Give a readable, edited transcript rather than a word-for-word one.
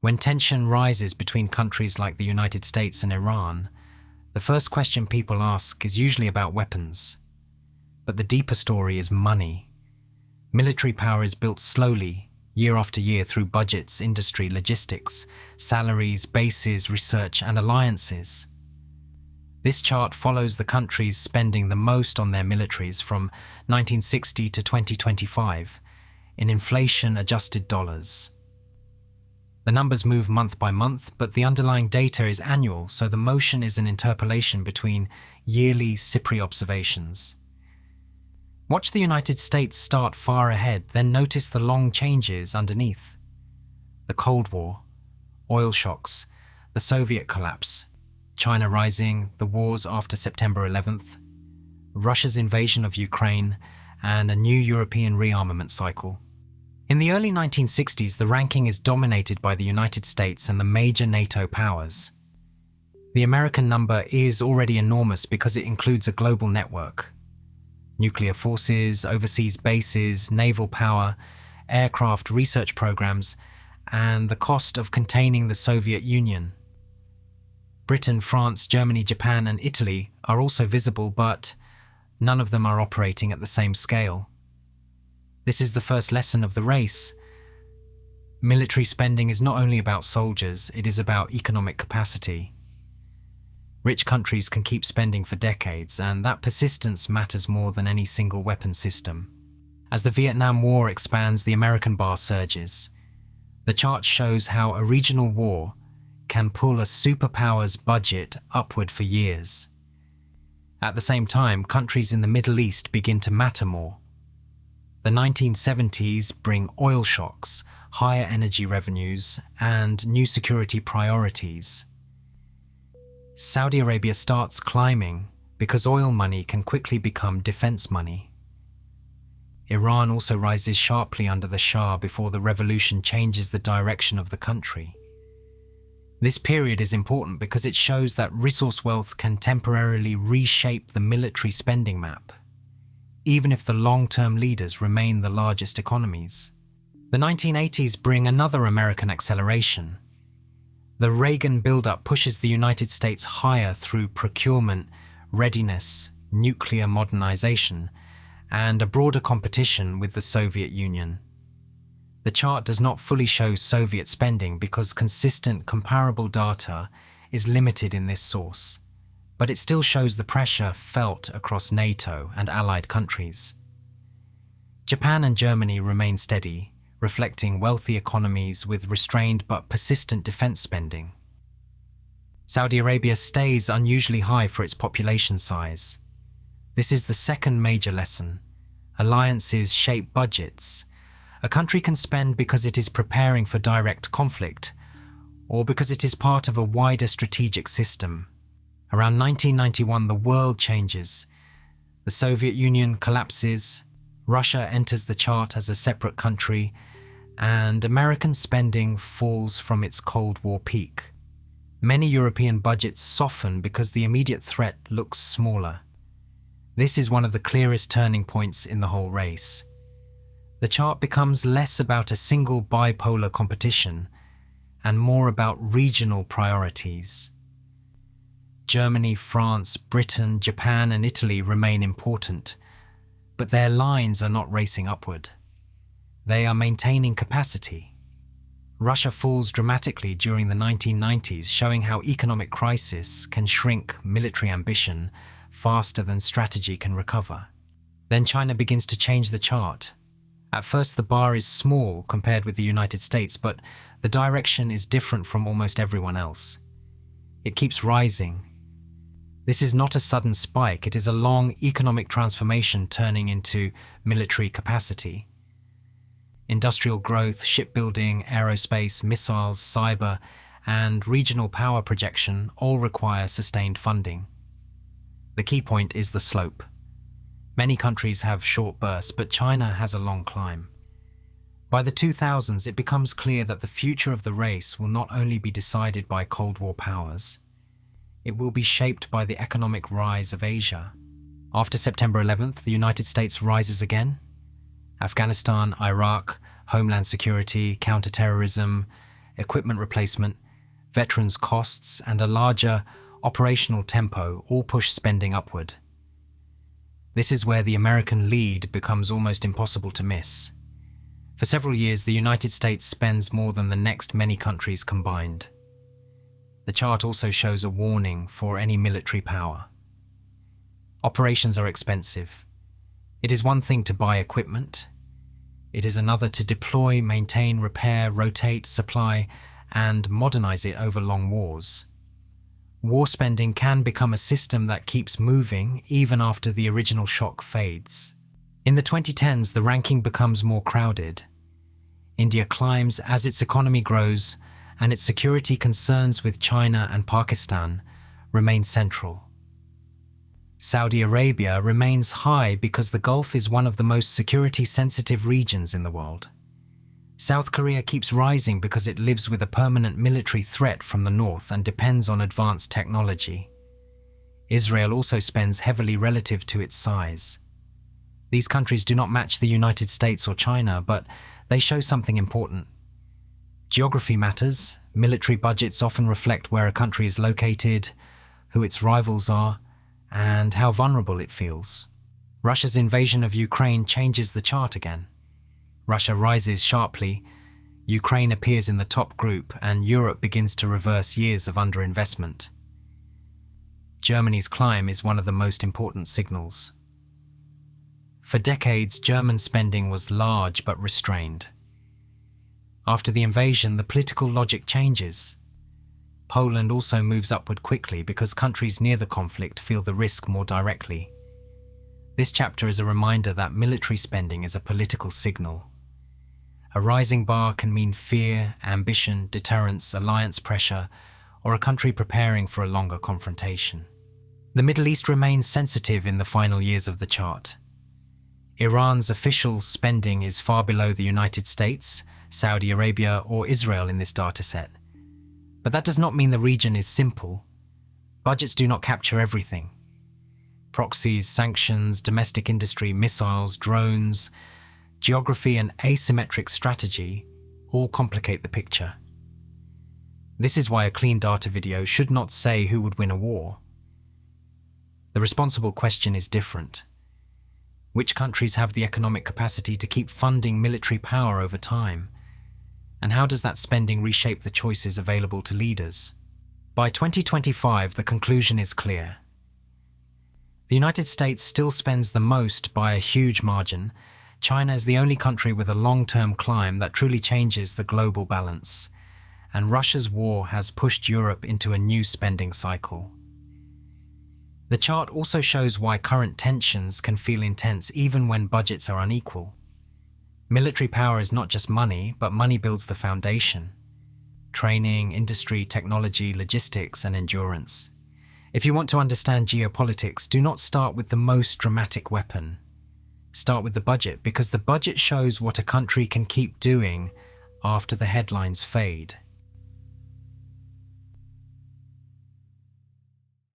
When tension rises between countries like the United States and Iran, the first question people ask is usually about weapons. But the deeper story is money. Military power is built slowly, year after year, through budgets, industry, logistics, salaries, bases, research, and alliances. This chart follows the countries spending the most on their militaries from 1960 to 2025 in inflation-adjusted dollars. The numbers move month by month, but the underlying data is annual, so the motion is an interpolation between yearly SIPRI observations. Watch the United States start far ahead, then notice the long changes underneath. The Cold War, oil shocks, the Soviet collapse, China rising, the wars after September 11th, Russia's invasion of Ukraine, and a new European rearmament cycle. In the early 1960s, the ranking is dominated by the United States and the major NATO powers. The American number is already enormous because it includes a global network. Nuclear forces, overseas bases, naval power, aircraft research programs, and the cost of containing the Soviet Union. Britain, France, Germany, Japan, and Italy are also visible, but none of them are operating at the same scale. This is the first lesson of the race. Military spending is not only about soldiers, it is about economic capacity. Rich countries can keep spending for decades, and that persistence matters more than any single weapon system. As the Vietnam War expands, the American bar surges. The chart shows how a regional war can pull a superpower's budget upward for years. At the same time, countries in the Middle East begin to matter more. The 1970s bring oil shocks, higher energy revenues, and new security priorities. Saudi Arabia starts climbing because oil money can quickly become defense money. Iran also rises sharply under the Shah before the revolution changes the direction of the country. This period is important because it shows that resource wealth can temporarily reshape the military spending map, even if the long-term leaders remain the largest economies. The 1980s bring another American acceleration. The Reagan buildup pushes the United States higher through procurement, readiness, nuclear modernization, and a broader competition with the Soviet Union. The chart does not fully show Soviet spending because consistent, comparable data is limited in this source, but it still shows the pressure felt across NATO and allied countries. Japan and Germany remain steady, reflecting wealthy economies with restrained but persistent defense spending. Saudi Arabia stays unusually high for its population size. This is the second major lesson. Alliances shape budgets. A country can spend because it is preparing for direct conflict, or because it is part of a wider strategic system. Around 1991, the world changes. The Soviet Union collapses, Russia enters the chart as a separate country, and American spending falls from its Cold War peak. Many European budgets soften because the immediate threat looks smaller. This is one of the clearest turning points in the whole race. The chart becomes less about a single bipolar competition and more about regional priorities. Germany, France, Britain, Japan, and Italy remain important, but their lines are not racing upward. They are maintaining capacity. Russia falls dramatically during the 1990s, showing how economic crisis can shrink military ambition faster than strategy can recover. Then China begins to change the chart. At first, the bar is small compared with the United States, but the direction is different from almost everyone else. It keeps rising. This is not a sudden spike, it is a long economic transformation turning into military capacity. Industrial growth, shipbuilding, aerospace, missiles, cyber, and regional power projection all require sustained funding. The key point is the slope. Many countries have short bursts, but China has a long climb. By the 2000s, it becomes clear that the future of the race will not only be decided by Cold War powers, it will be shaped by the economic rise of Asia. After September 11th, the United States rises again. Afghanistan, Iraq, homeland security, counterterrorism, equipment replacement, veterans' costs, and a larger operational tempo all push spending upward. This is where the American lead becomes almost impossible to miss. For several years, the United States spends more than the next many countries combined. The chart also shows a warning for any military power. Operations are expensive. It is one thing to buy equipment. It is another to deploy, maintain, repair, rotate, supply, and modernize it over long wars. War spending can become a system that keeps moving even after the original shock fades. In the 2010s, the ranking becomes more crowded. India climbs as its economy grows, and its security concerns with China and Pakistan remain central. Saudi Arabia remains high because the Gulf is one of the most security-sensitive regions in the world. South Korea keeps rising because it lives with a permanent military threat from the north and depends on advanced technology. Israel also spends heavily relative to its size. These countries do not match the United States or China, but they show something important. Geography matters. Military budgets often reflect where a country is located, who its rivals are, and how vulnerable it feels. Russia's invasion of Ukraine changes the chart again. Russia rises sharply, Ukraine appears in the top group, and Europe begins to reverse years of underinvestment. Germany's climb is one of the most important signals. For decades, German spending was large but restrained. After the invasion, the political logic changes. Poland also moves upward quickly because countries near the conflict feel the risk more directly. This chapter is a reminder that military spending is a political signal. A rising bar can mean fear, ambition, deterrence, alliance pressure, or a country preparing for a longer confrontation. The Middle East remains sensitive in the final years of the chart. Iran's official spending is far below the United States, Saudi Arabia, or Israel in this dataset. But that does not mean the region is simple. Budgets do not capture everything. Proxies, sanctions, domestic industry, missiles, drones, geography, and asymmetric strategy all complicate the picture. This is why a clean data video should not say who would win a war. The responsible question is different. Which countries have the economic capacity to keep funding military power over time? And how does that spending reshape the choices available to leaders? By 2025, the conclusion is clear. The United States still spends the most by a huge margin. China is the only country with a long-term climb that truly changes the global balance. And Russia's war has pushed Europe into a new spending cycle. The chart also shows why current tensions can feel intense even when budgets are unequal. Military power is not just money, but money builds the foundation. Training, industry, technology, logistics, and endurance. If you want to understand geopolitics, do not start with the most dramatic weapon. Start with the budget, because the budget shows what a country can keep doing after the headlines fade.